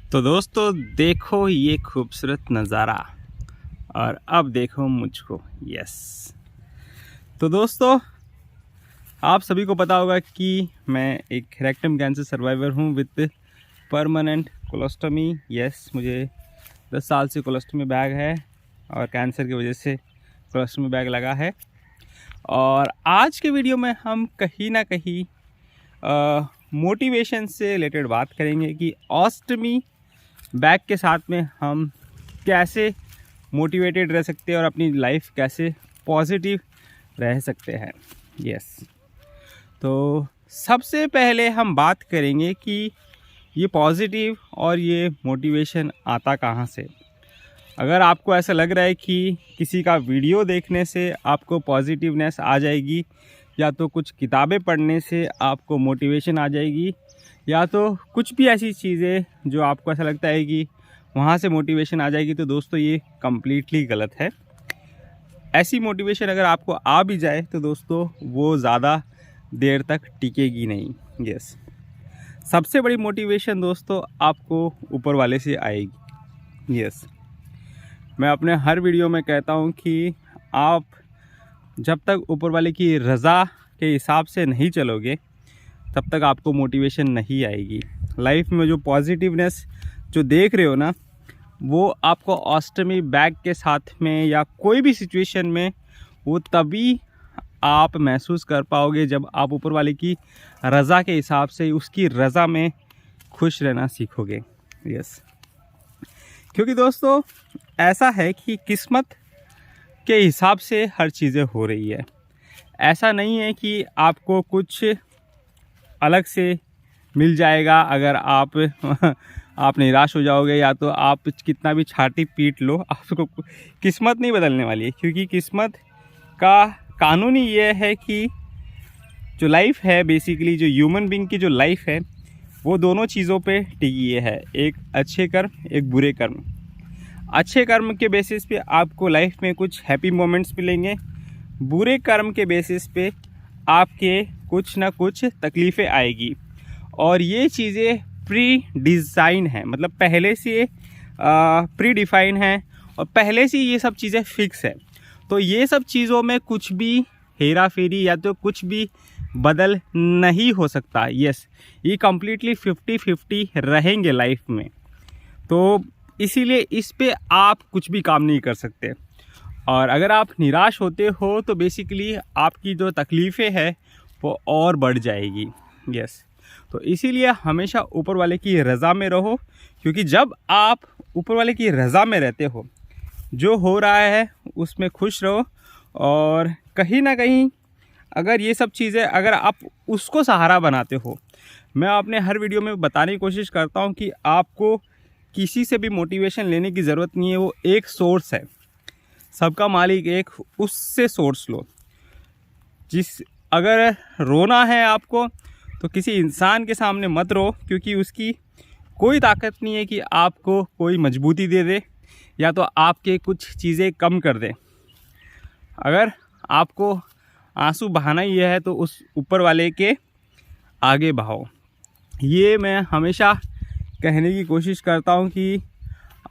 तो दोस्तों देखो ये खूबसूरत नज़ारा और अब देखो मुझको। यस। तो दोस्तों आप सभी को पता होगा कि मैं एक रेक्टम कैंसर सर्वाइवर हूँ विद परमानेंट कोलोस्टमी। यस, मुझे 10 साल से कोलोस्टमी बैग है और कैंसर की वजह से कोलोस्टमी बैग लगा है। और आज के वीडियो में हम कहीं ना कहीं मोटिवेशन से रिलेटेड बात करेंगे कि ऑस्टमी बैग के साथ में हम कैसे मोटिवेटेड रह सकते हैं और अपनी लाइफ कैसे पॉजिटिव रह सकते हैं। यस। तो सबसे पहले हम बात करेंगे कि ये पॉजिटिव और ये मोटिवेशन आता कहाँ से। अगर आपको ऐसा लग रहा है कि किसी का वीडियो देखने से आपको पॉजिटिवनेस आ जाएगी, या तो कुछ किताबें पढ़ने से आपको मोटिवेशन आ जाएगी, या तो कुछ भी ऐसी चीज़ें जो आपको ऐसा लगता है कि वहाँ से मोटिवेशन आ जाएगी, तो दोस्तों ये कम्प्लीटली गलत है। ऐसी मोटिवेशन अगर आपको आ भी जाए तो दोस्तों वो ज़्यादा देर तक टिकेगी नहीं। यस। सबसे बड़ी मोटिवेशन दोस्तों आपको ऊपर वाले से आएगी। यस। मैं अपने हर वीडियो में कहता हूँ कि आप जब तक ऊपर वाले की रज़ा के हिसाब से नहीं चलोगे तब तक आपको मोटिवेशन नहीं आएगी। लाइफ में जो पॉजिटिवनेस जो देख रहे हो ना, वो आपको ऑस्टमी बैग के साथ में या कोई भी सिचुएशन में वो तभी आप महसूस कर पाओगे जब आप ऊपर वाले की रज़ा के हिसाब से उसकी रज़ा में खुश रहना सीखोगे। यस। क्योंकि दोस्तों ऐसा है कि किस्मत के हिसाब से हर चीज़ें हो रही है। ऐसा नहीं है कि आपको कुछ अलग से मिल जाएगा अगर आप निराश हो जाओगे, या तो आप कितना भी छाती पीट लो, आपको किस्मत नहीं बदलने वाली है। क्योंकि किस्मत का कानून ही ये है कि जो लाइफ है, बेसिकली जो ह्यूमन बीइंग की जो लाइफ है, वो दोनों चीज़ों पे टिकी है। एक अच्छे कर्म, एक बुरे कर्म। अच्छे कर्म के बेसिस पे आपको लाइफ में कुछ हैप्पी मोमेंट्स मिलेंगे, बुरे कर्म के बेसिस पे आपके कुछ ना कुछ तकलीफ़ें आएगी। और ये चीज़ें प्री डिज़ाइन है, मतलब पहले से प्री डिफाइन है और पहले से ये सब चीज़ें फिक्स है। तो ये सब चीज़ों में कुछ भी हेरा फेरी या तो कुछ भी बदल नहीं हो सकता। यस, ये कम्प्लीटली 50-50 रहेंगे लाइफ में। तो इसीलिए इस पे आप कुछ भी काम नहीं कर सकते। और अगर आप निराश होते हो तो बेसिकली आपकी जो तकलीफ़ें हैं वो और बढ़ जाएगी। यस। तो इसीलिए हमेशा ऊपर वाले की रज़ा में रहो, क्योंकि जब आप ऊपर वाले की रज़ा में रहते हो, जो हो रहा है उसमें खुश रहो। और कहीं ना कहीं अगर ये सब चीज़ें अगर आप उसको सहारा बनाते हो, मैं अपने हर वीडियो में बताने की कोशिश करता हूँ कि आपको किसी से भी मोटिवेशन लेने की ज़रूरत नहीं है। वो एक सोर्स है, सबका मालिक एक, उससे सोर्स लो। अगर रोना है आपको तो किसी इंसान के सामने मत रो, क्योंकि उसकी कोई ताकत नहीं है कि आपको कोई मजबूती दे दे या तो आपके कुछ चीज़ें कम कर दे। अगर आपको आंसू बहाना ही है तो उस ऊपर वाले के आगे बहाओ। ये मैं हमेशा कहने की कोशिश करता हूँ कि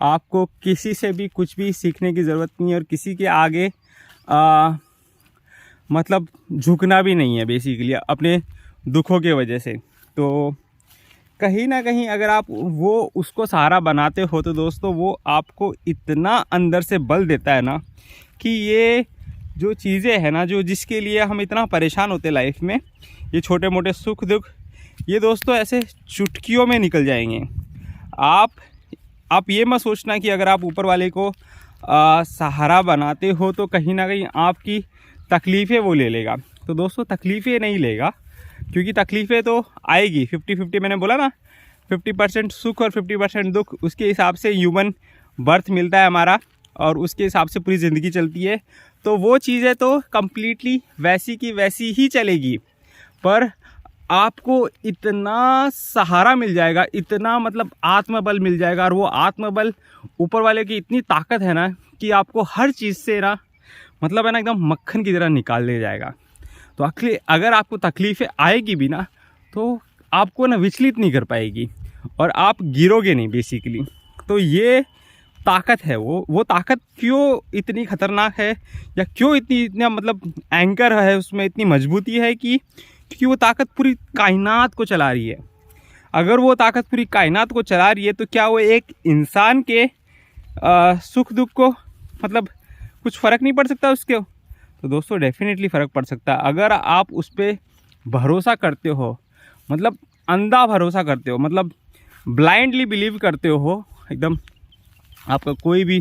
आपको किसी से भी कुछ भी सीखने की ज़रूरत नहीं है और किसी के आगे मतलब झुकना भी नहीं है, बेसिकली अपने दुखों के वजह से। तो कहीं ना कहीं अगर आप वो उसको सहारा बनाते हो तो दोस्तों वो आपको इतना अंदर से बल देता है ना कि ये जो चीज़ें हैं ना, जो जिसके लिए हम इतना परेशान होते लाइफ में, ये छोटे मोटे सुख दुख, ये दोस्तों ऐसे चुटकियों में निकल जाएंगे। आप ये मत सोचना कि अगर आप ऊपर वाले को सहारा बनाते हो तो कहीं ना कहीं आपकी तकलीफ़ें वो ले लेगा। तो दोस्तों तकलीफ़ें नहीं लेगा, क्योंकि तकलीफ़ें तो आएगी 50-50। मैंने बोला ना, 50% सुख और 50% दुख, उसके हिसाब से ह्यूमन बर्थ मिलता है हमारा और उसके हिसाब से पूरी ज़िंदगी चलती है। तो वो चीज़ें तो कम्प्लीटली वैसी की वैसी ही चलेगी, पर आपको इतना सहारा मिल जाएगा, इतना मतलब आत्मबल मिल जाएगा। और वो आत्मबल ऊपर वाले की इतनी ताकत है ना कि आपको हर चीज़ से ना मतलब है ना एकदम मक्खन की तरह निकाल ले जाएगा। तो अगर आपको तकलीफ़ें आएगी भी ना तो आपको ना विचलित नहीं कर पाएगी। और आप गिरोगे नहीं बेसिकली। तो ये ताकत है, वो ताकत क्यों इतनी ख़तरनाक है या क्यों इतना मतलब एंकर है उसमें, इतनी मजबूती है कि क्योंकि वो ताकत पूरी कायनात को चला रही है। अगर वो ताकत पूरी कायनात को चला रही है तो क्या वो एक इंसान के सुख दुख को मतलब कुछ फ़र्क नहीं पड़ सकता उसके? तो दोस्तों डेफिनेटली फ़र्क पड़ सकता है। अगर आप उस पर भरोसा करते हो, मतलब अंधा भरोसा करते हो, मतलब ब्लाइंडली बिलीव करते हो, एकदम आपका कोई भी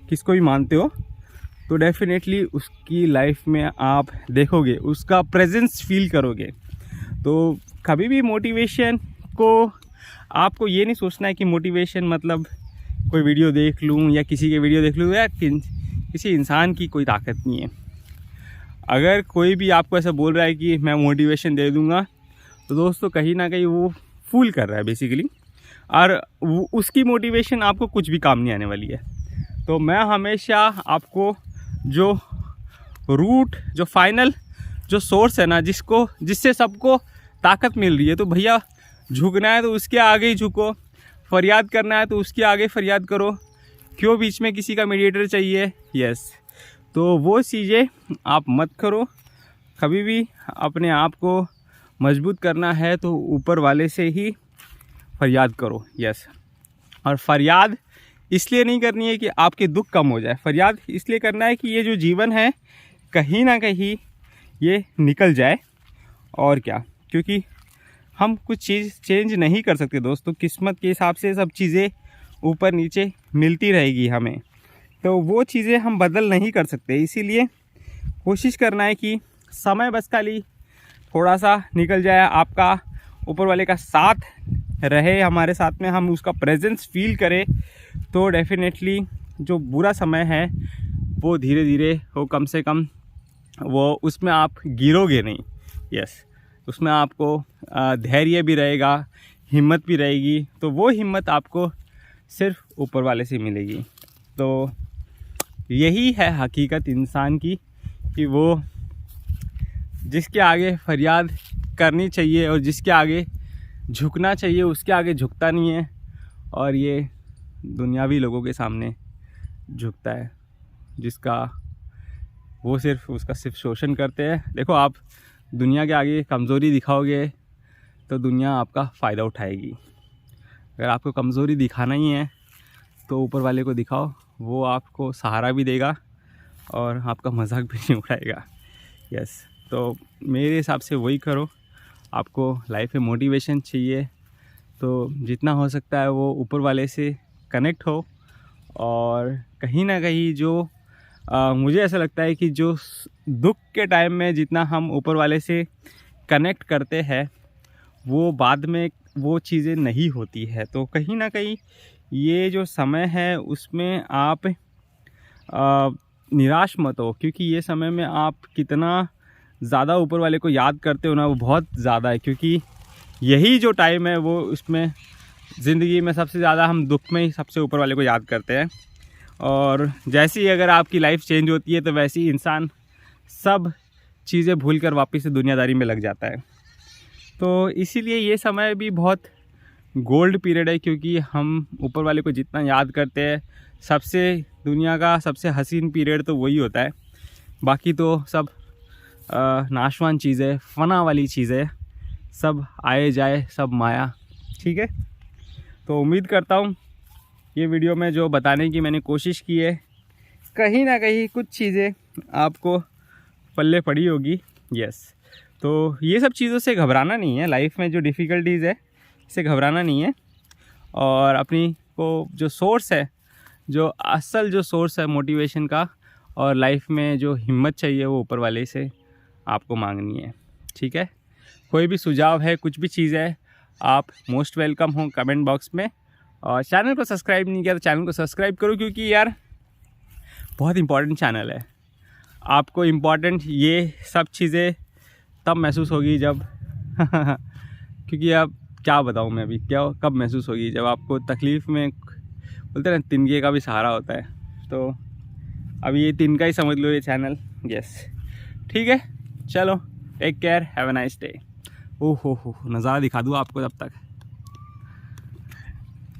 किसको भी मानते हो, तो डेफिनेटली उसकी लाइफ में आप देखोगे, उसका प्रेजेंस फील करोगे। तो कभी भी मोटिवेशन को आपको ये नहीं सोचना है कि मोटिवेशन मतलब कोई वीडियो देख लूँ या किसी के वीडियो देख लूँ या किसी इंसान की कोई ताकत नहीं है। अगर कोई भी आपको ऐसा बोल रहा है कि मैं मोटिवेशन दे दूँगा, तो दोस्तों कहीं ना कहीं वो फूल कर रहा है बेसिकली, और उसकी मोटिवेशन आपको कुछ भी काम नहीं आने वाली है। तो मैं हमेशा आपको जो रूट, जो फाइनल जो सोर्स है ना, जिससे सबको ताकत मिल रही है, तो भैया झुकना है तो उसके आगे ही झुको, फरियाद करना है तो उसके आगे फरियाद करो। क्यों बीच में किसी का मीडिएटर चाहिए? यस, तो वो चीज़ें आप मत करो। कभी भी अपने आप को मजबूत करना है तो ऊपर वाले से ही फरियाद करो। यस, और फरियाद इसलिए नहीं करनी है कि आपके दुख कम हो जाए, फरियाद इसलिए करना है कि ये जो जीवन है कहीं ना कहीं ये निकल जाए। और क्या, क्योंकि हम कुछ चीज़ चेंज नहीं कर सकते दोस्तों, किस्मत के हिसाब से सब चीज़ें ऊपर नीचे मिलती रहेगी हमें, तो वो चीज़ें हम बदल नहीं कर सकते। इसीलिए कोशिश करना है कि समय बस खाली थोड़ा सा निकल जाए, आपका ऊपर वाले का साथ रहे हमारे साथ में, हम उसका प्रेजेंस फील करें, तो डेफिनेटली जो बुरा समय है वो धीरे धीरे हो, कम से कम वो उसमें आप गिरोगे नहीं। यस, उसमें आपको धैर्य भी रहेगा, हिम्मत भी रहेगी, तो वो हिम्मत आपको सिर्फ ऊपर वाले से मिलेगी। तो यही है हकीकत इंसान की, कि वो जिसके आगे फरियाद करनी चाहिए और जिसके आगे झुकना चाहिए उसके आगे झुकता नहीं है, और ये दुनियावी लोगों के सामने झुकता है, जिसका वो सिर्फ शोषण करते हैं। देखो, आप दुनिया के आगे कमज़ोरी दिखाओगे तो दुनिया आपका फ़ायदा उठाएगी। अगर आपको कमज़ोरी दिखाना ही है तो ऊपर वाले को दिखाओ, वो आपको सहारा भी देगा और आपका मजाक भी नहीं उड़ाएगा। यस, तो मेरे हिसाब से वही करो। आपको लाइफ में मोटिवेशन चाहिए तो जितना हो सकता है वो ऊपर वाले से कनेक्ट हो, और कहीं ना कहीं जो मुझे ऐसा लगता है कि जो दुख के टाइम में जितना हम ऊपर वाले से कनेक्ट करते हैं वो बाद में वो चीज़ें नहीं होती है। तो कहीं ना कहीं ये जो समय है उसमें आप निराश मत हो, क्योंकि ये समय में आप कितना ज़्यादा ऊपर वाले को याद करते हो ना, वो बहुत ज़्यादा है। क्योंकि यही जो टाइम है वो उसमें ज़िंदगी में सबसे ज़्यादा हम दुख में ही सबसे ऊपर वाले को याद करते हैं। और जैसे ही अगर आपकी लाइफ चेंज होती है तो वैसे ही इंसान सब चीज़ें भूल कर वापस से दुनियादारी में लग जाता है। तो इसीलिए ये समय भी बहुत गोल्ड पीरियड है, क्योंकि हम ऊपर वाले को जितना याद करते हैं, सबसे दुनिया का सबसे हसीन पीरियड तो वही होता है। बाकी तो सब नाशवान चीज़ें, फना वाली चीज़ें, सब आए जाए, सब माया। ठीक है, तो उम्मीद करता हूँ ये वीडियो में जो बताने की मैंने कोशिश की है, कहीं ना कहीं कुछ चीज़ें आपको पल्ले पड़ी होगी। यस, तो ये सब चीज़ों से घबराना नहीं है। लाइफ में जो डिफ़िकल्टीज़ है इससे घबराना नहीं है, और अपनी को जो सोर्स है, जो असल जो सोर्स है मोटिवेशन का और लाइफ में जो हिम्मत चाहिए, वो ऊपर वाले से आपको मांगनी है। ठीक है, कोई भी सुझाव है, कुछ भी चीज़ है, आप मोस्ट वेलकम हो कमेंट बॉक्स में। और चैनल को सब्सक्राइब नहीं किया तो चैनल को सब्सक्राइब करो, क्योंकि यार बहुत इंपॉर्टेंट चैनल है। आपको इम्पॉर्टेंट ये सब चीज़ें तब महसूस होगी जब क्योंकि अब क्या बताऊँ मैं अभी, क्या कब महसूस होगी, जब आपको तकलीफ़ में बोलते हैं ना, तिनके का भी सहारा होता है। तो अब ये तिनका ही समझ लो ये चैनल। यस, ठीक है, चलो, take care, have a nice day. ओह हो नज़ारा दिखा दूँ आपको तब तक।